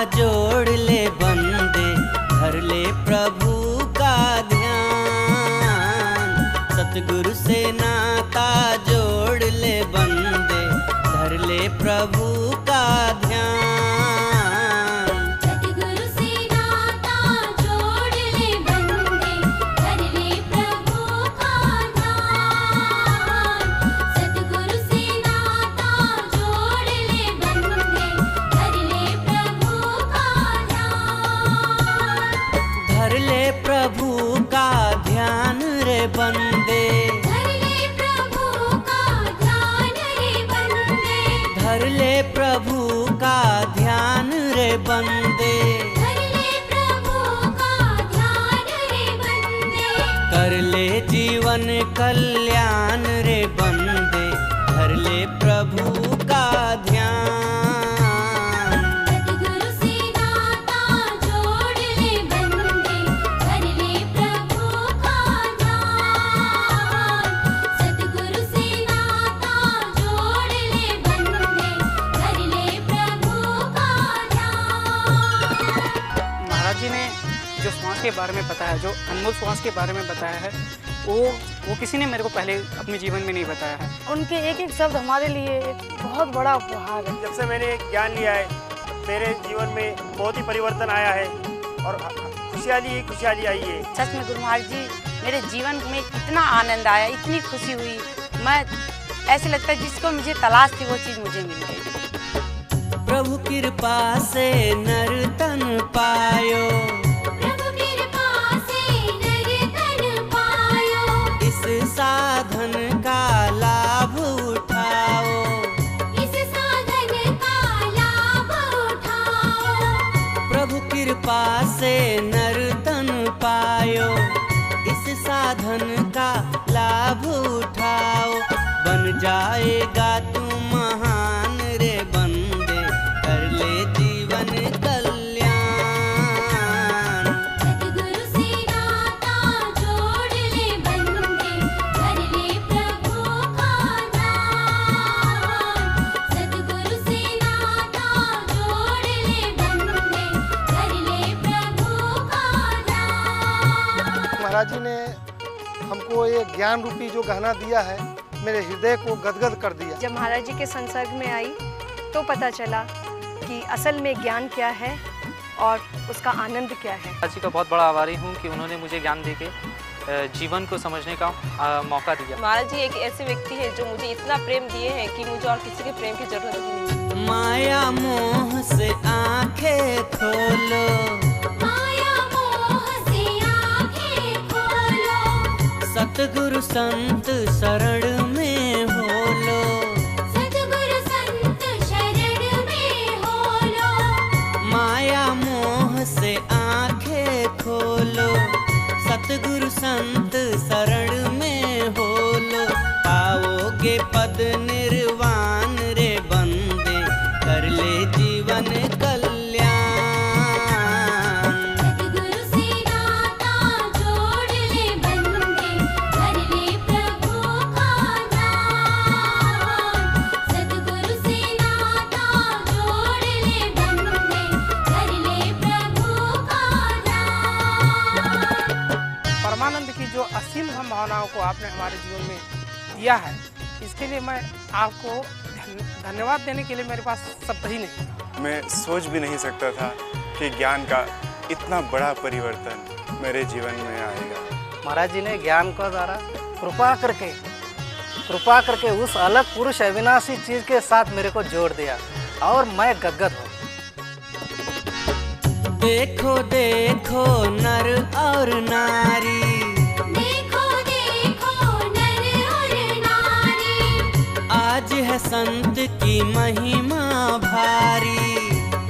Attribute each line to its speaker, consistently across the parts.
Speaker 1: जोड़ ले बंदे, धर ले प्रभु का ध्यान। सतगुरु से नाता जोड़ ले बंदे, धर ले प्रभु का ध्यान।
Speaker 2: सतगुरु से नाता जोड़ ले बंदे, धर ले प्रभु का ध्यान। सतगुरु से नाता जोड़ ले बंदे, धर ले प्रभु का ध्यान।
Speaker 1: धर ले प्रभु का ध्यान रे बंदे,
Speaker 2: धर ले प्रभु का ध्यान रे बंदे,
Speaker 1: धर ले प्रभु का ध्यान रे बंदे।
Speaker 2: धर ले प्रभु का ध्यान रे बंदे।
Speaker 1: कर ले जीवन कल्याण रे बंदे, धर ले प्रभु का ध्यान।
Speaker 2: सतगुरु से नाता जोड़ ले बंदे, धर ले प्रभु का ध्यान। सतगुरु से नाता जोड़ ले बंदे, धर ले प्रभु का ध्यान।
Speaker 3: महाराज जी ने जो श्वास के बारे में बताया, जो अनमोल श्वास के बारे में बताया है, वो किसी ने मेरे को पहले अपने जीवन में नहीं बताया है।
Speaker 4: उनके एक एक शब्द हमारे लिए एक बहुत बड़ा उपहार है।
Speaker 5: जब से मैंने ज्ञान लिया है, मेरे जीवन में बहुत ही परिवर्तन आया है और खुशहाली ही खुशहाली आई है।
Speaker 6: सच में गुरु महाराज जी, मेरे जीवन में इतना आनंद आया, इतनी खुशी हुई, मैं ऐसे लगता है जिसको मुझे तलाश थी वो चीज़ मुझे मिल गई।
Speaker 1: प्रभु कृपा से नर तन पायो,
Speaker 2: प्रभु कृपा से नर तन पायो।
Speaker 1: इस साधन का लाभ उठाओ।
Speaker 2: इस साधन का लाभ उठाओ।
Speaker 1: प्रभु कृपा से नर तन पायो, इस साधन का लाभ उठाओ। बन जाएगा तू महान रे बंदे, कर ले जीवन कल्याण।
Speaker 2: सतगुरु से नाता जोड़ ले बंदे, धर ले प्रभु का ध्यान। सतगुरु से नाता जोड़ ले बंदे, धर ले प्रभु का ध्यान।
Speaker 7: महाराज जी ने हमको ये ज्ञान रूपी जो गहना दिया है, मेरे हृदय को गदगद कर दिया।
Speaker 4: जब महाराज जी के संसर्ग में आई तो पता चला कि असल में ज्ञान क्या है और उसका आनंद क्या है।
Speaker 3: महाराज जी का बहुत बड़ा आभारी हूँ कि उन्होंने मुझे ज्ञान देके जीवन को समझने का मौका दिया।
Speaker 8: महाराज जी एक ऐसे व्यक्ति है जो मुझे इतना प्रेम दिए हैं कि मुझे और किसी के प्रेम की जरूरत ही नहीं।
Speaker 1: माया मोह से आंखें खोलो,
Speaker 2: माया मोह से आंखें खोलो।
Speaker 1: सतगुरु संत शरण में होलो।
Speaker 2: सतगुरु संत शरण में होलो।
Speaker 1: माया मोह से आंखें खोलो, सतगुरु संत शरण में होलो। पाओगे पद निर्वाण रे बंदे, कर ले जीवन कल्याण।
Speaker 2: सतगुरु से नाता जोड़ ले बंदे, धर ले प्रभु का ध्यान। सतगुरु से नाता जोड़ ले बंदे, धर ले प्रभु का ध्यान।
Speaker 3: परमानंद की जो असीम भावनाओं को आपने हमारे जीवन में दिया है, इसके लिए मैं आपको धन्यवाद देने के लिए मेरे पास शब्द ही नहीं।
Speaker 9: मैं सोच भी नहीं सकता था कि ज्ञान का इतना बड़ा परिवर्तन मेरे जीवन में आएगा।
Speaker 10: महाराज जी ने ज्ञान को द्वारा कृपा करके उस अलग पुरुष अविनाशी चीज के साथ मेरे को जोड़ दिया और मैं गदगद हूँ।
Speaker 1: देखो देखो नर और नारी,
Speaker 2: देखो देखो नर और नारी।
Speaker 1: आज है संत की महिमा भारी।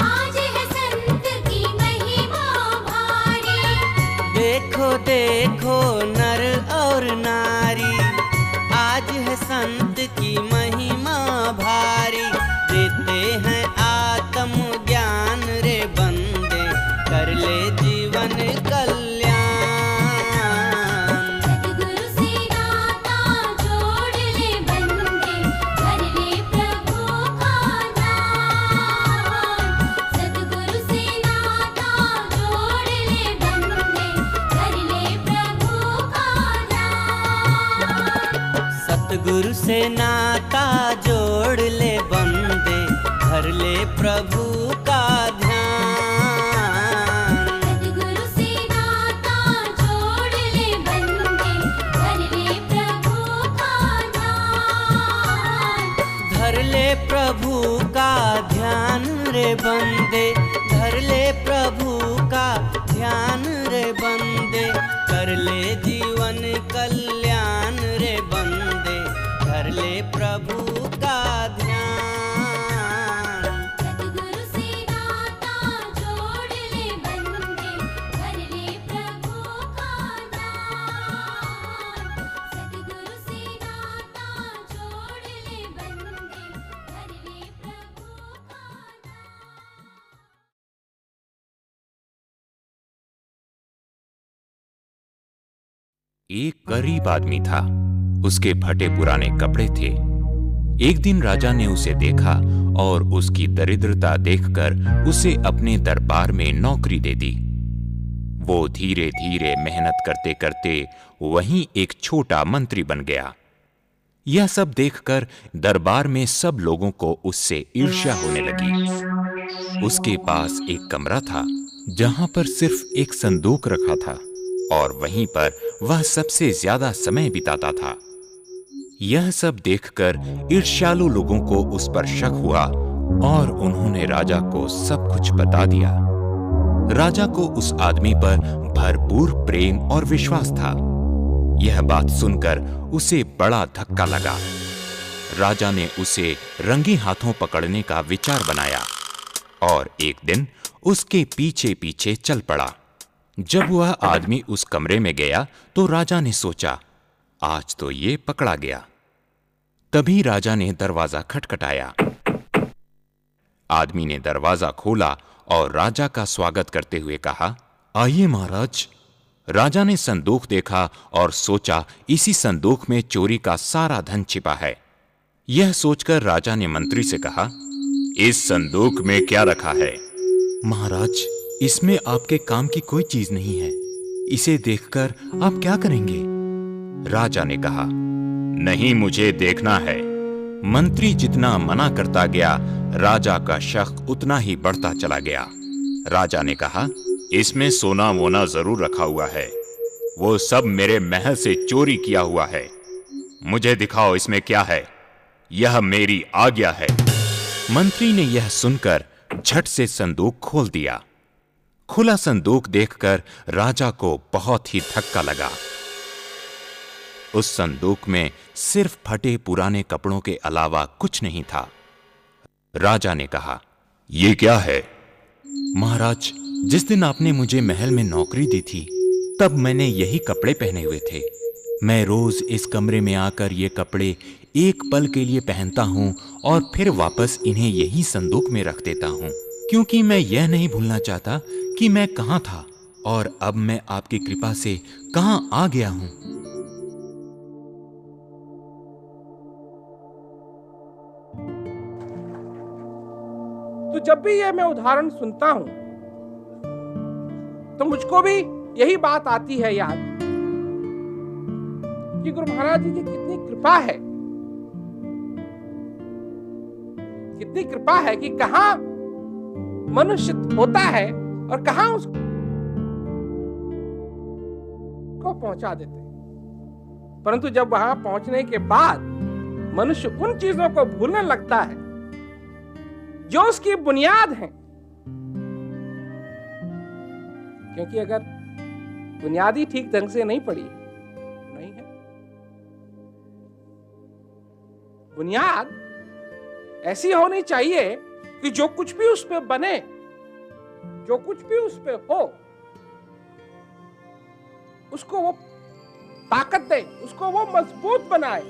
Speaker 2: आज है संत की महिमा भारी।
Speaker 1: देखो देखो नर और नारी, आज है संत की महिमा भारी। देते हैं आत्म ज्ञान रे बंदे, कर ले जीवन कल्याण।
Speaker 2: सतगुरु से नाता जोड़ ले बंदे, धर ले प्रभु का ध्यान। सतगुरु से
Speaker 1: सतगुरु से नाता जोड़ ले बंदे, धर ले प्रभु का ध्यान।
Speaker 2: सतगुरु से नाता जोड़ ले बंदे, धर ले प्रभु का ध्यान।
Speaker 1: धर ले प्रभु का ध्यान रे बंदे, धर ले प्रभु का ध्यान रे बंदे, कर ले जीवन कल्याण रे बंदे, धर ले प्रभु का ध्यान।
Speaker 2: सतगुरु से नाता जोड़ ले बंदे, धर ले प्रभु का ध्यान। सतगुरु से नाता जोड़ ले बंदे, धर ले प्रभु का
Speaker 11: एक गरीब आदमी था। उसके फटे पुराने कपड़े थे। एक दिन राजा ने उसे देखा और उसकी दरिद्रता देखकर उसे अपने दरबार में नौकरी दे दी। वो धीरे धीरे मेहनत करते करते वहीं एक छोटा मंत्री बन गया। यह सब देखकर दरबार में सब लोगों को उससे ईर्ष्या होने लगी। उसके पास एक कमरा था जहां पर सिर्फ एक संदूक रखा था और वहीं पर वह सबसे ज्यादा समय बिताता था। यह सब देखकर ईर्ष्यालु लोगों को उस पर शक हुआ और उन्होंने राजा को सब कुछ बता दिया। राजा को उस आदमी पर भरपूर प्रेम और विश्वास था। यह बात सुनकर उसे बड़ा धक्का लगा। राजा ने उसे रंगे हाथों पकड़ने का विचार बनाया और एक दिन उसके पीछे पीछे चल पड़ा। जब वह आदमी उस कमरे में गया तो राजा ने सोचा, आज तो ये पकड़ा गया। तभी राजा ने दरवाजा खटखटाया। आदमी ने दरवाजा खोला और राजा का स्वागत करते हुए कहा, आइए महाराज। राजा ने संदूक देखा और सोचा, इसी संदूक में चोरी का सारा धन छिपा है। यह सोचकर राजा ने मंत्री से कहा, इस संदूक में क्या रखा है? महाराज, इसमें आपके काम की कोई चीज नहीं है। इसे देखकर आप क्या करेंगे? राजा ने कहा, नहीं, मुझे देखना है। मंत्री जितना मना करता गया, राजा का शक उतना ही बढ़ता चला गया। राजा ने कहा, इसमें सोना वोना जरूर रखा हुआ है। वो सब मेरे महल से चोरी किया हुआ है। मुझे दिखाओ इसमें क्या है। यह मेरी आज्ञा है। मंत्री ने यह सुनकर झट से संदूक खोल दिया। खुला संदूक देखकर राजा को बहुत ही धक्का लगा। उस संदूक में सिर्फ फटे पुराने कपड़ों के अलावा कुछ नहीं था। राजा ने कहा, ये क्या है? महाराज, जिस दिन आपने मुझे महल में नौकरी दी थी, तब मैंने यही कपड़े पहने हुए थे। मैं रोज इस कमरे में आकर ये कपड़े एक पल के लिए पहनता हूं और फिर वापस इन्हें यही संदूक में रख देता हूं, क्योंकि मैं यह नहीं भूलना चाहता कि मैं कहां था और अब मैं आपकी कृपा से कहां आ गया हूं।
Speaker 3: तो जब भी ये मैं उदाहरण सुनता हूं तो मुझको भी यही बात आती है याद कि गुरु महाराज जी की कितनी कृपा है, कितनी कृपा है कि कहां मनुष्य होता है और कहां उसको पहुंचा देते हैं। परंतु जब वहां पहुंचने के बाद मनुष्य उन चीजों को भूलने लगता है जो उसकी बुनियाद है, क्योंकि अगर बुनियादी ठीक ढंग से नहीं पड़ी नहीं है, बुनियाद ऐसी होनी चाहिए कि जो कुछ भी उस पे बने, जो कुछ भी उस पे हो, उसको वो ताकत दे, उसको वो मजबूत बनाए।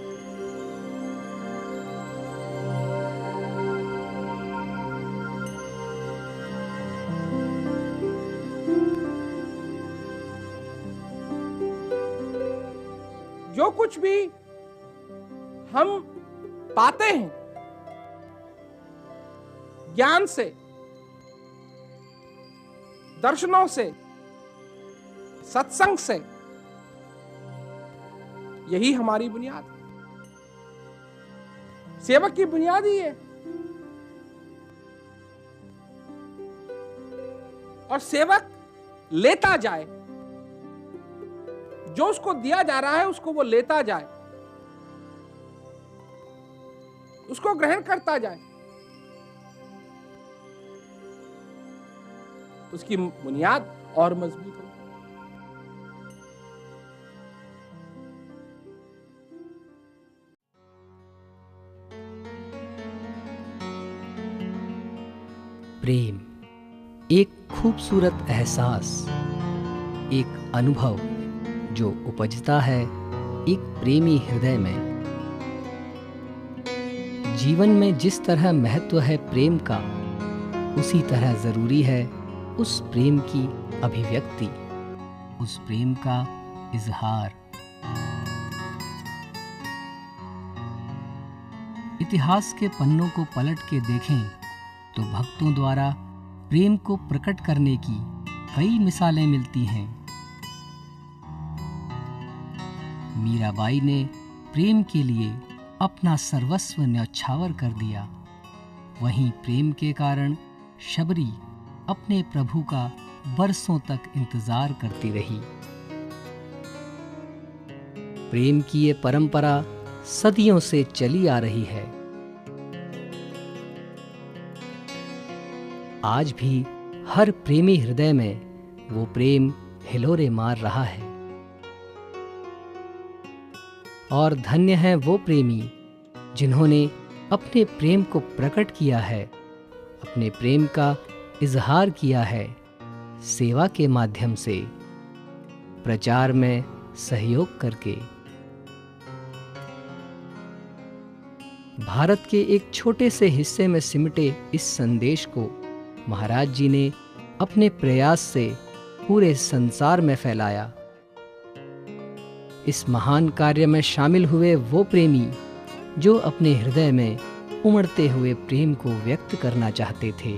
Speaker 3: जो कुछ भी हम पाते हैं ज्ञान से, दर्शनों से, सत्संग से, यही हमारी बुनियाद है। सेवक की बुनियाद ही है। और सेवक लेता जाए, जो उसको दिया जा रहा है उसको वो लेता जाए, उसको ग्रहण करता जाए, उसकी बुनियाद और मजबूत हो।
Speaker 12: प्रेम एक खूबसूरत एहसास, एक अनुभव जो उपजता है एक प्रेमी हृदय में। जीवन में जिस तरह महत्व है प्रेम का, उसी तरह जरूरी है उस प्रेम की अभिव्यक्ति, उस प्रेम का इजहार। इतिहास के पन्नों को पलट के देखें तो भक्तों द्वारा प्रेम को प्रकट करने की कई मिसालें मिलती हैं। मीराबाई ने प्रेम के लिए अपना सर्वस्व न्यौछावर कर दिया। वहीं प्रेम के कारण शबरी अपने प्रभु का बरसों तक इंतजार करती रही। प्रेम की ये परंपरा सदियों से चली आ रही है। आज भी हर प्रेमी हृदय में वो प्रेम हिलोरे मार रहा है। और धन्य है वो प्रेमी जिन्होंने अपने प्रेम को प्रकट किया है, अपने प्रेम का इजहार किया है सेवा के माध्यम से, प्रचार में सहयोग करके। भारत के एक छोटे से हिस्से में सिमटे इस संदेश को महाराज जी ने अपने प्रयास से पूरे संसार में फैलाया। इस महान कार्य में शामिल हुए वो प्रेमी जो अपने हृदय में उमड़ते हुए प्रेम को व्यक्त करना चाहते थे।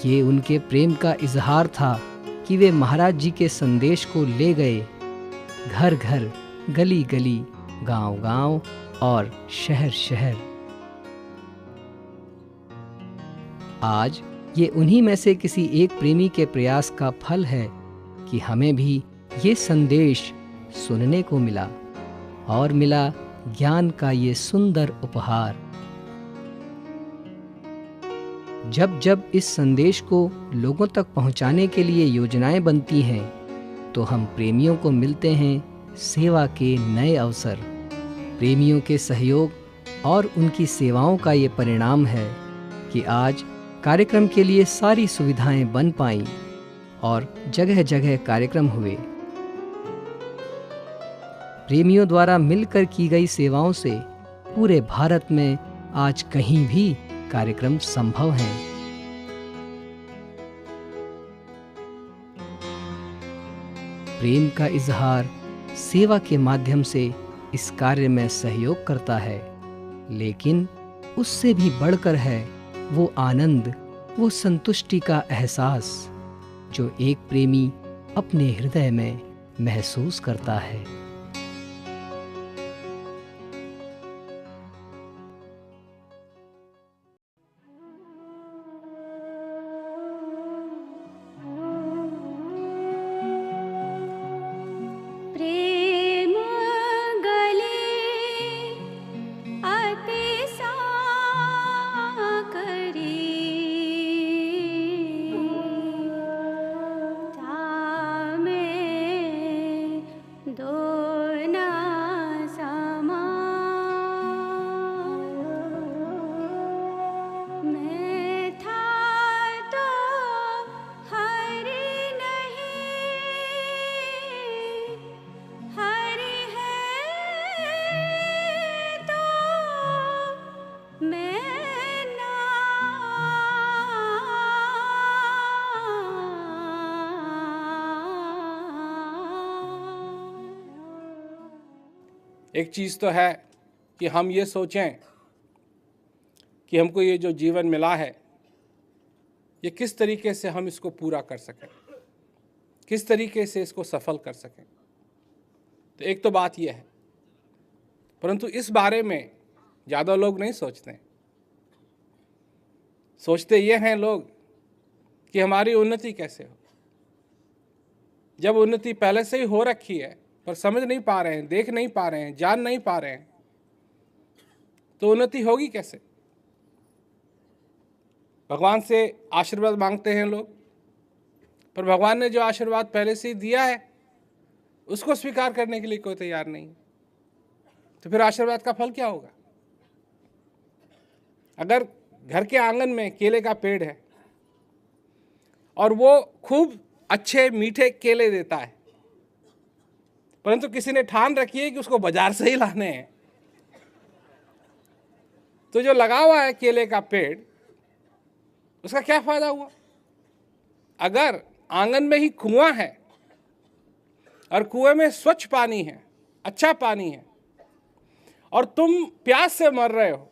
Speaker 12: ये उनके प्रेम का इजहार था कि वे महाराज जी के संदेश को ले गए घर घर, गली गली, गांव गांव और शहर शहर। आज ये उन्हीं में से किसी एक प्रेमी के प्रयास का फल है कि हमें भी ये संदेश सुनने को मिला और मिला ज्ञान का ये सुंदर उपहार। जब जब इस संदेश को लोगों तक पहुंचाने के लिए योजनाएं बनती हैं, तो हम प्रेमियों को मिलते हैं सेवा के नए अवसर। प्रेमियों के सहयोग और उनकी सेवाओं का ये परिणाम है कि आज कार्यक्रम के लिए सारी सुविधाएं बन पाईं और जगह जगह कार्यक्रम हुए। प्रेमियों द्वारा मिलकर की गई सेवाओं से पूरे भारत में आज कहीं भी कार्यक्रम संभव हैं। प्रेम का इजहार सेवा के माध्यम से इस कार्य में सहयोग करता है, लेकिन उससे भी बढ़कर है वो आनंद, वो संतुष्टि का एहसास जो एक प्रेमी अपने हृदय में महसूस करता है।
Speaker 3: एक चीज़ तो है कि हम ये सोचें कि हमको ये जो जीवन मिला है, ये किस तरीके से हम इसको पूरा कर सकें, किस तरीके से इसको सफल कर सकें। तो एक तो बात यह है, परंतु इस बारे में ज़्यादा लोग नहीं सोचते। सोचते ये हैं लोग कि हमारी उन्नति कैसे हो। जब उन्नति पहले से ही हो रखी है पर समझ नहीं पा रहे हैं, देख नहीं पा रहे हैं, जान नहीं पा रहे हैं, तो उन्नति होगी कैसे। भगवान से आशीर्वाद मांगते हैं लोग, पर भगवान ने जो आशीर्वाद पहले से ही दिया है उसको स्वीकार करने के लिए कोई तैयार नहीं। तो फिर आशीर्वाद का फल क्या होगा। अगर घर के आंगन में केले का पेड़ है और वो खूब अच्छे मीठे केले देता है, परंतु किसी ने ठान रखी है कि उसको बाजार से ही लाने हैं, तो जो लगा हुआ है केले का पेड़ उसका क्या फायदा हुआ। अगर आंगन में ही कुआं है और कुएं में स्वच्छ पानी है, अच्छा पानी है, और तुम प्यास से मर रहे हो,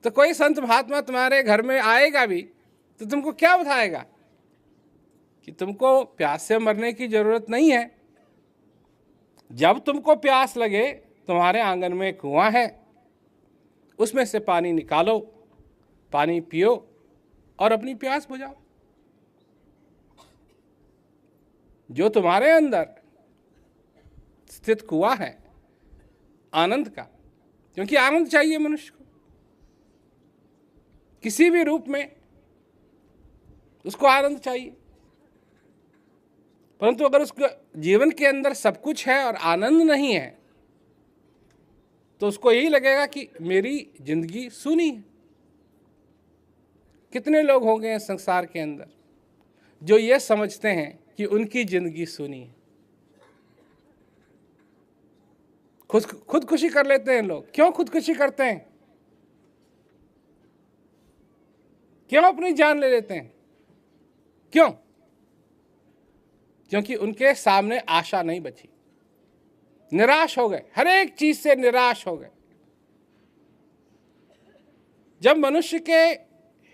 Speaker 3: तो कोई संत महात्मा तुम्हारे घर में आएगा भी तो तुमको क्या बताएगा कि तुमको प्यास से मरने की जरूरत नहीं है। जब तुमको प्यास लगे, तुम्हारे आंगन में कुआं है, उसमें से पानी निकालो, पानी पियो और अपनी प्यास बुझाओ। जो तुम्हारे अंदर स्थित कुआं है आनंद का, क्योंकि आनंद चाहिए मनुष्य को किसी भी रूप में, उसको आनंद चाहिए। परंतु अगर उसके जीवन के अंदर सब कुछ है और आनंद नहीं है, तो उसको यही लगेगा कि मेरी जिंदगी सूनी है। कितने लोग होंगे संसार के अंदर जो ये समझते हैं कि उनकी जिंदगी सूनी है। खुदकुशी कर लेते हैं लोग। क्यों खुदकुशी करते हैं? क्यों अपनी जान ले लेते हैं? क्यों? क्योंकि उनके सामने आशा नहीं बची, निराश हो गए, हर एक चीज से निराश हो गए। जब मनुष्य के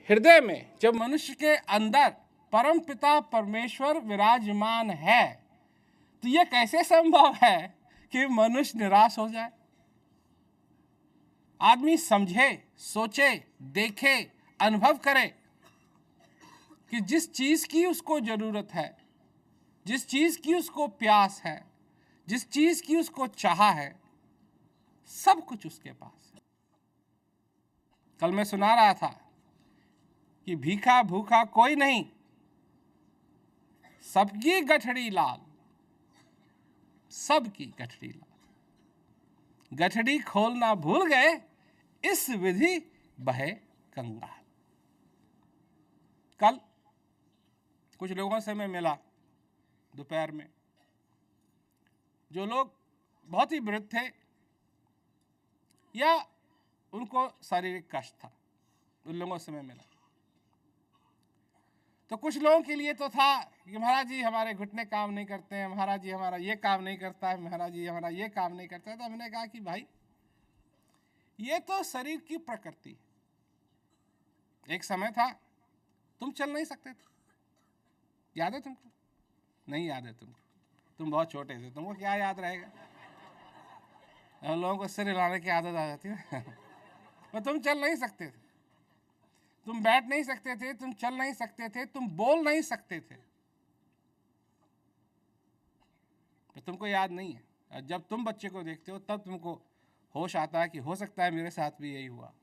Speaker 3: हृदय में, जब मनुष्य के अंदर परम पिता परमेश्वर विराजमान है, तो यह कैसे संभव है कि मनुष्य निराश हो जाए। आदमी समझे, सोचे, देखे, अनुभव करे कि जिस चीज की उसको जरूरत है, जिस चीज की उसको प्यास है, जिस चीज की उसको चाह है, सब कुछ उसके पास है। कल मैं सुना रहा था कि भीखा भूखा कोई नहीं, सबकी गठड़ी लाल, सबकी गठड़ी लाल। गठड़ी खोलना भूल गए, इस विधि बहे कंगाल। कल कुछ लोगों से मैं मिला दोपहर में, जो लोग बहुत ही वृद्ध थे या उनको शारीरिक कष्ट था, उन लोगों से मैं मिला। तो कुछ लोगों के लिए तो था कि महाराज जी हमारे घुटने काम नहीं करते हैं, महाराज जी हमारा ये काम नहीं करता है, महाराज जी हमारा ये काम नहीं करता है। तो हमने कहा कि भाई ये तो शरीर की प्रकृति है। एक समय था तुम चल नहीं सकते थे, याद है तुमको? नहीं याद है तुमको? तुम बहुत छोटे थे, तुमको क्या याद रहेगा। हम लोगों को सिर हिलाने की आदत आ जाती है पर तुम चल नहीं सकते थे, तुम बैठ नहीं सकते थे, तुम चल नहीं सकते थे, तुम बोल नहीं सकते थे, तो तुमको याद नहीं है। और जब तुम बच्चे को देखते हो तब तुमको होश आता है कि हो सकता है मेरे साथ भी यही हुआ।